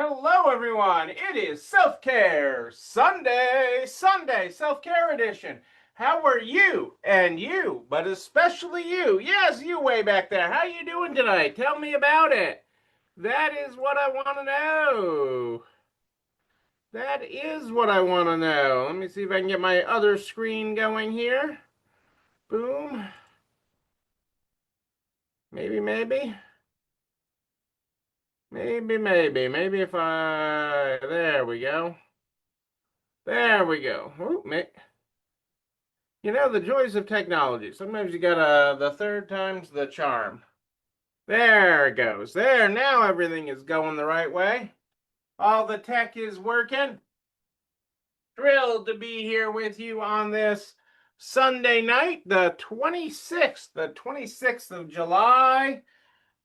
Hello, everyone. It is Self-Care Sunday, Self-Care Edition. How are you? And you, but especially you. Yes, you way back there. How you doing tonight? Tell me about it. That is what I want to know. That is what I want to know. Let me see if I can get my other screen going here. Boom. Maybe. Maybe if I... There we go. There we go. Ooh, you know, the joys of technology. Sometimes you gotta, the third time's the charm. There it goes. There, now everything is going the right way. All the tech is working. Thrilled to be here with you on this Sunday night, the 26th of July.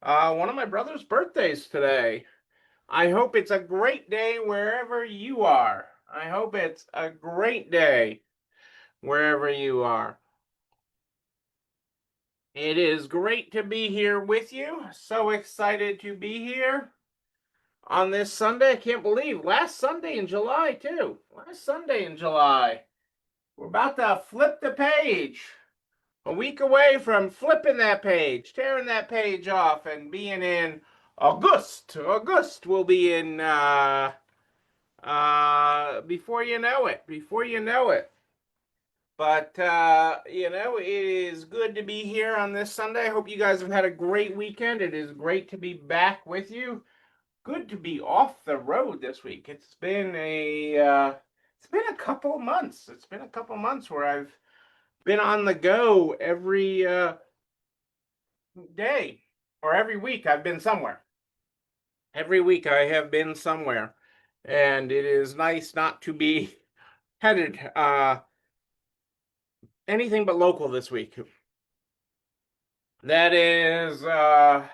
One of my brother's birthdays today. I hope it's a great day wherever you are. I hope it's a great day wherever you are. It is great to be here with you. So excited to be here on this Sunday. I can't believe last Sunday in July, too. Last Sunday in July. We're about to flip the page. A week away from flipping that page, tearing that page off, and being in August. August will be in before you know it. Before you know it. But, it is good to be here on this Sunday. I hope you guys have had a great weekend. It is great to be back with you. Good to be off the road this week. It's been a couple of months. It's been a couple of months where I've been on the go every day or every week. I've been somewhere. Every week I have been somewhere. And it is nice not to be headed anything but local this week. That is the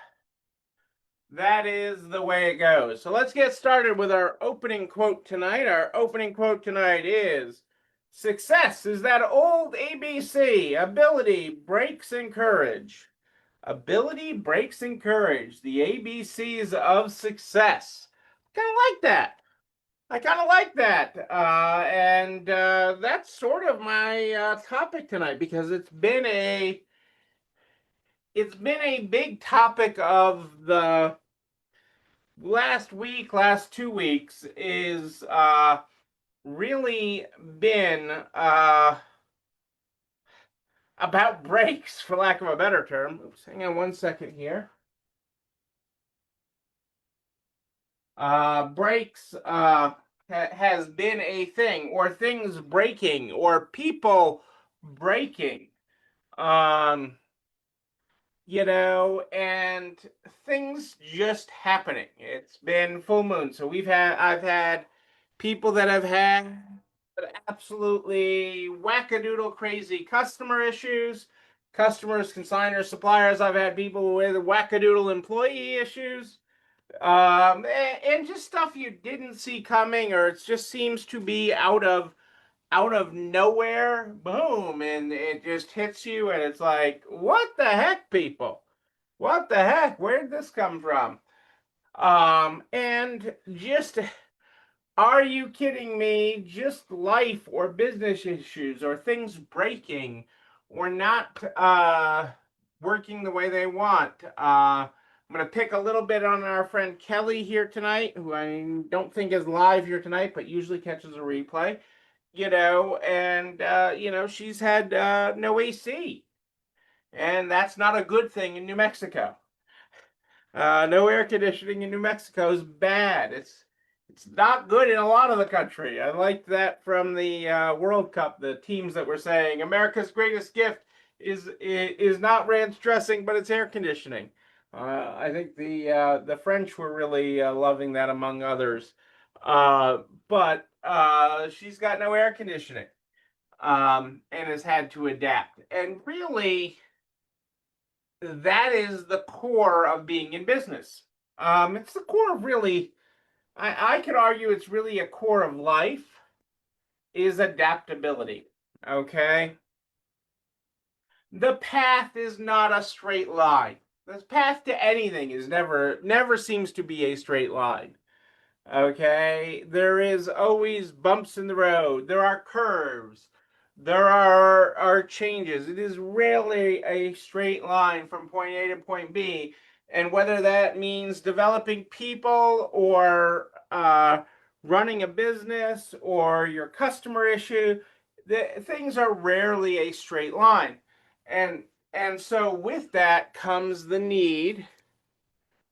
way it goes. So let's get started with our opening quote tonight. Our opening quote tonight is, "Success is that old ABC, ability breaks encourage." Ability breaks encourage, the ABCs of success. Kind of like that. I kind of like that. And that's sort of my topic tonight because it's been a big topic of the last 2 weeks is really been about breaks, for lack of a better term. Oops, hang on 1 second here. Breaks has been a thing, or things breaking, or people breaking. Um, and things just happening. It's been full moon, so I've had people that have had absolutely wackadoodle crazy customer issues, customers, consigners, suppliers. I've had people with wackadoodle employee issues, and just stuff you didn't see coming, or it just seems to be out of nowhere, boom, and it just hits you, and it's like, what the heck, people? What the heck? Where did this come from? And just, are you kidding me? Just life or business issues or things breaking or not working the way they want. I'm going to pick a little bit on our friend Kelly here tonight, who I don't think is live here tonight, but usually catches a replay. She's had no AC, and that's not a good thing in New Mexico. No air conditioning in New Mexico is bad. It's not good in a lot of the country. I liked that from the World Cup. The teams that were saying America's greatest gift is not ranch dressing, but it's air conditioning. I think the French were really loving that among others. But she's got no air conditioning, and has had to adapt. And really, that is the core of being in business. It's the core of really, I could argue it's really a core of life is adaptability. Okay? The path is not a straight line. The path to anything is never seems to be a straight line. Okay, there is always bumps in the road. There are curves. There are changes. It is rarely a straight line from point A to point B. And whether that means developing people or running a business or your customer issue, things are rarely a straight line. And and so with that comes the need.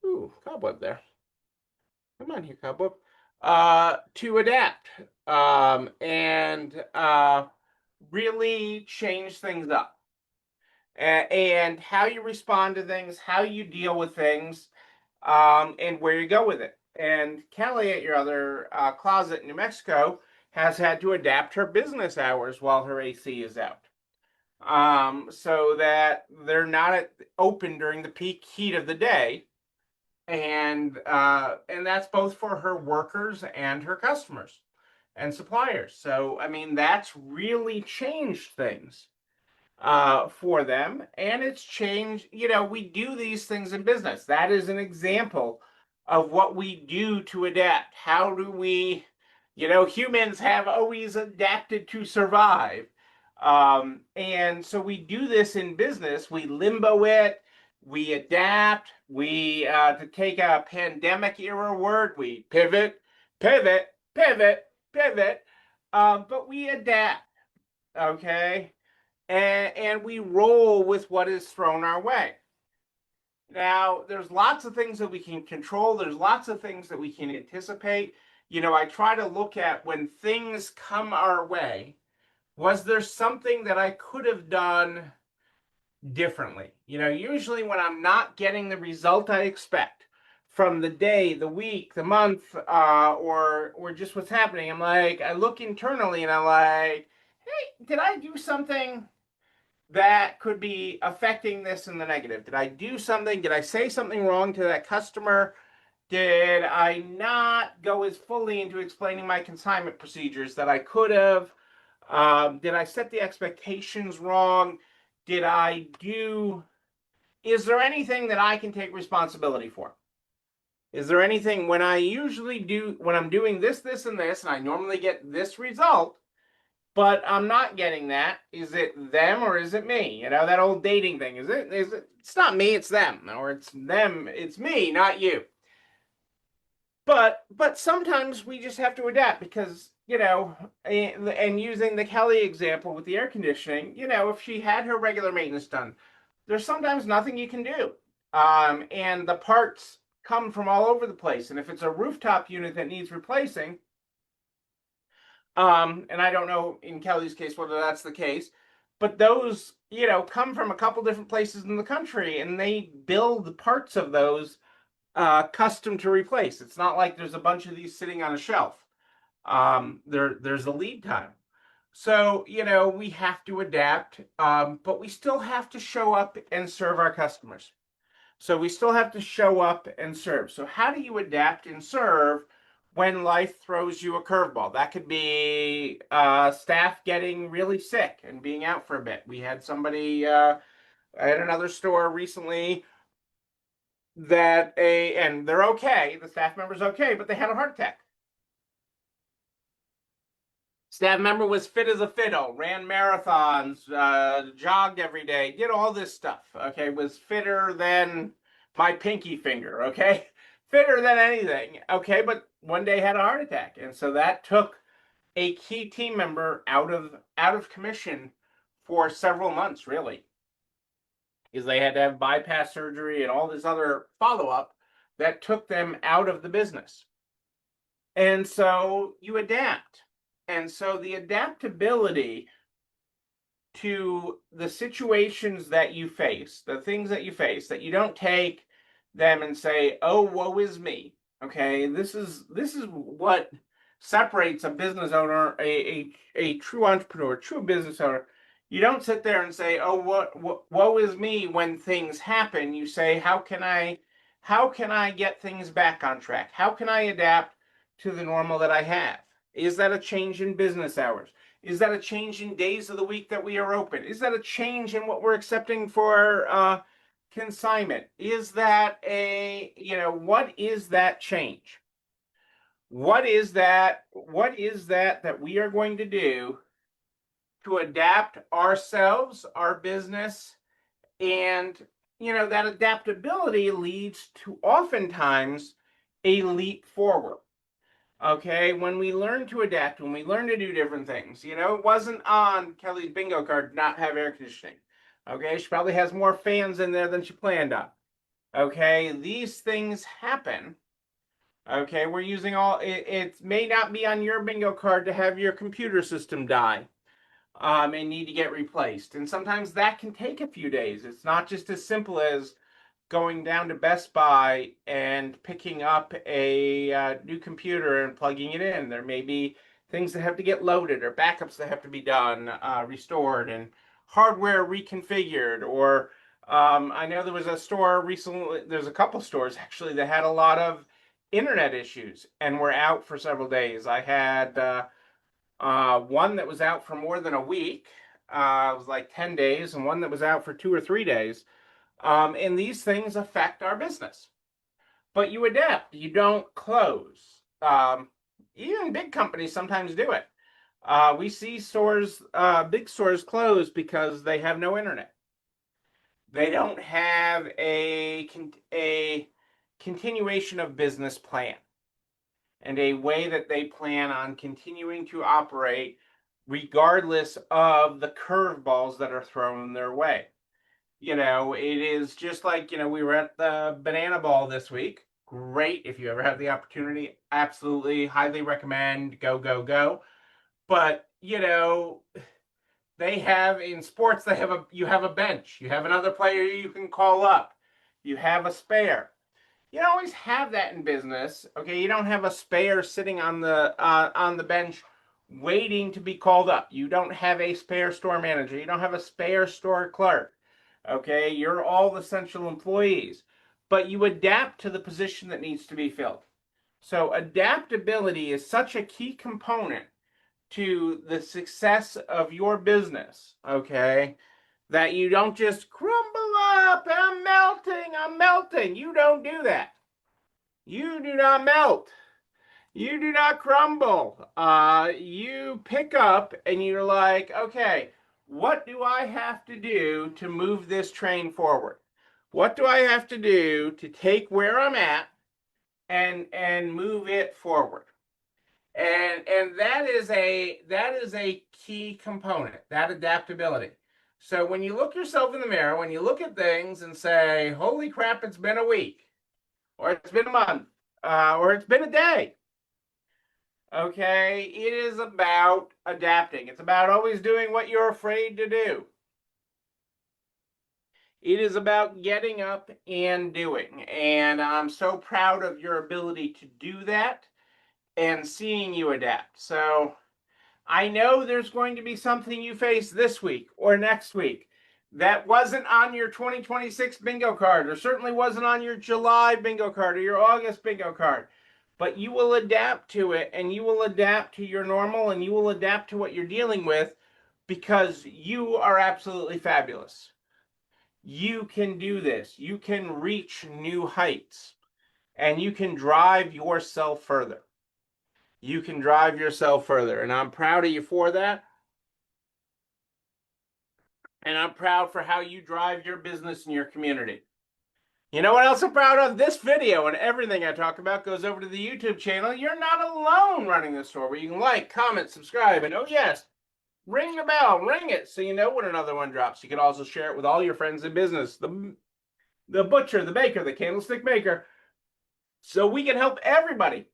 Ooh, cobweb there. Come on here, cobweb. To adapt and really change things up. And how you respond to things, how you deal with things, and where you go with it. And Kelly at your other closet in New Mexico has had to adapt her business hours while her AC is out, so that they're not open during the peak heat of the day, and that's both for her workers and her customers and suppliers. So I mean, that's really changed things for them, and it's changed. We do these things in business. That is an example of what we do to adapt. How do we, humans have always adapted to survive. And so we do this in business. We limbo it, we adapt, to take a pandemic era word, we pivot, pivot, pivot, pivot, but we adapt, okay? And we roll with what is thrown our way. Now, there's lots of things that we can control. There's lots of things that we can anticipate. I try to look at when things come our way, was there something that I could have done differently? Usually when I'm not getting the result I expect from the day, the week, the month, or just what's happening, I look internally and I'm like, hey, did I do something that could be affecting this in the negative? Did I do something? Did I say something wrong to that customer? Did I not go as fully into explaining my consignment procedures that I could have? Did I set the expectations wrong? Did I do, is there anything that I can take responsibility for? Is there anything when I'm doing this, this, and this, and I normally get this result, but I'm not getting that? Is it them or is it me? That old dating thing. Is it, it's not me, it's them, or it's them, it's me, not you. But sometimes we just have to adapt because, and using the Kelly example with the air conditioning, if she had her regular maintenance done, there's sometimes nothing you can do. And the parts come from all over the place. And if it's a rooftop unit that needs replacing, and I don't know in Kelly's case whether that's the case, but those, come from a couple different places in the country, and they build parts of those custom to replace. It's not like there's a bunch of these sitting on a shelf. There's a lead time. So, we have to adapt, but we still have to show up and serve our customers. So we still have to show up and serve. So how do you adapt and serve when life throws you a curveball? That could be staff getting really sick and being out for a bit. We had somebody at another store recently and they're okay. The staff member's okay, but they had a heart attack. Staff member was fit as a fiddle, ran marathons, jogged every day, did all this stuff. Okay, was fitter than my pinky finger. Okay, fitter than anything. Okay, but one day had a heart attack, and so that took a key team member out of commission for several months, really, because they had to have bypass surgery and all this other follow up that took them out of the business. And so you adapt. And so the adaptability to the situations that you face, the things that you face, that you don't take them and say, "Oh, woe is me." Okay, this is what separates a business owner, a true entrepreneur, a true business owner. You don't sit there and say, "Oh, what woe is me" when things happen. You say, how can I get things back on track? How can I adapt to the normal that I have? Is that a change in business hours? Is that a change in days of the week that we are open? Is that a change in what we're accepting for consignment? Is that what is that change? What is that? What is that we are going to do to adapt ourselves, our business, and that adaptability leads to oftentimes a leap forward. Okay, when we learn to adapt, when we learn to do different things, it wasn't on Kelly's bingo card to not have air conditioning. Okay, she probably has more fans in there than she planned on. Okay, these things happen. Okay, we're using all it may not be on your bingo card to have your computer system die and need to get replaced. And sometimes that can take a few days. It's not just as simple as going down to Best Buy and picking up a new computer and plugging it in. There may be things that have to get loaded or backups that have to be done, restored, and hardware reconfigured. Or I know there was a store recently, there's a couple stores actually that had a lot of internet issues and were out for several days. I had one that was out for more than a week. It was like 10 days, and one that was out for 2 or 3 days. And these things affect our business. But you adapt, you don't close. Even big companies sometimes do it. We see stores, big stores close because they have no internet. They don't have a continuation of business plan and a way that they plan on continuing to operate regardless of the curveballs that are thrown their way. It is just like, we were at the Banana Ball this week. Great. If you ever have the opportunity, absolutely highly recommend. Go, go, go. But, they have in sports, you have a bench. You have another player you can call up. You have a spare. You don't always have that in business. Okay, you don't have a spare sitting on the bench waiting to be called up. You don't have a spare store manager. You don't have a spare store clerk. Okay, you're all essential employees, but you adapt to the position that needs to be filled. So adaptability is such a key component to the success of your business. Okay, that you don't just crumble up. I'm melting. You don't do that. You do not melt. You do not crumble. You pick up and you're like, okay, what do I have to do to move this train forward? What do I have to do to take where I'm at and move it forward? And that is a key component, that adaptability. So when you look yourself in the mirror, when you look at things and say, holy crap, it's been a week, or it's been a month, or it's been a day. Okay, it is about adapting. It's about always doing what you're afraid to do. It is about getting up and doing. And I'm so proud of your ability to do that and seeing you adapt. So I know there's going to be something you face this week or next week that wasn't on your 2026 bingo card, or certainly wasn't on your July bingo card or your August bingo card. But you will adapt to it, and you will adapt to your normal, and you will adapt to what you're dealing with, because you are absolutely fabulous. You can do this. You can reach new heights, and you can drive yourself further. You can drive yourself further, and I'm proud of you for that. And I'm proud for how you drive your business in your community. You know what else I'm proud of? This video and everything I talk about goes over to the YouTube channel. You're not alone running the store, where you can like, comment, subscribe, and oh yes, ring the bell, ring it so you know when another one drops. You can also share it with all your friends in business, the butcher, the baker, the candlestick maker, so we can help everybody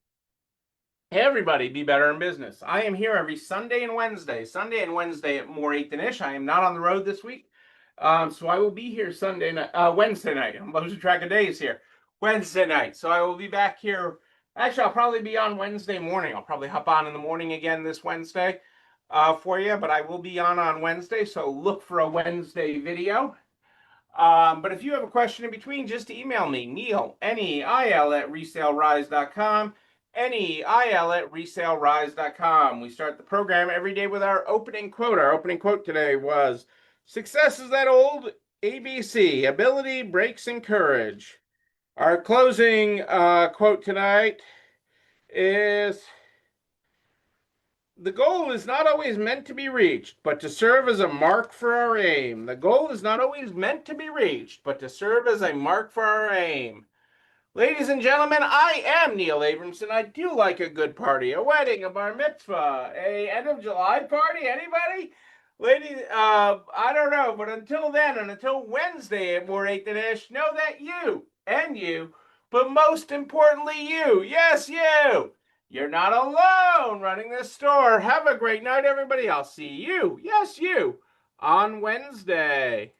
be better in business. I am here every Sunday and Wednesday at More 8 than Ish. I am not on the road this week. So I will be here Wednesday night. I'm losing track of days here. Wednesday night. So I will be back here. Actually, I'll probably be on Wednesday morning. I'll probably hop on in the morning again this Wednesday for you, but I will be on Wednesday. So look for a Wednesday video. But if you have a question in between, just email me, Neil, Neil at resalerise.com. Neil at resalerise.com. We start the program every day with our opening quote. Our opening quote today was, success is that old ABC, ability, breaks, and courage. Our closing quote tonight is the goal is not always meant to be reached, but to serve as a mark for our aim. The goal is not always meant to be reached, but to serve as a mark for our aim. Ladies and gentlemen, I am Neil Abramson. I do like a good party, a wedding, a bar mitzvah, a end of July party. Anybody? Ladies, I don't know, but until then, and until Wednesday at More 8 Than Ish, know that you, but most importantly you, yes, you're not alone running this store. Have a great night, everybody. I'll see you, yes, you, on Wednesday.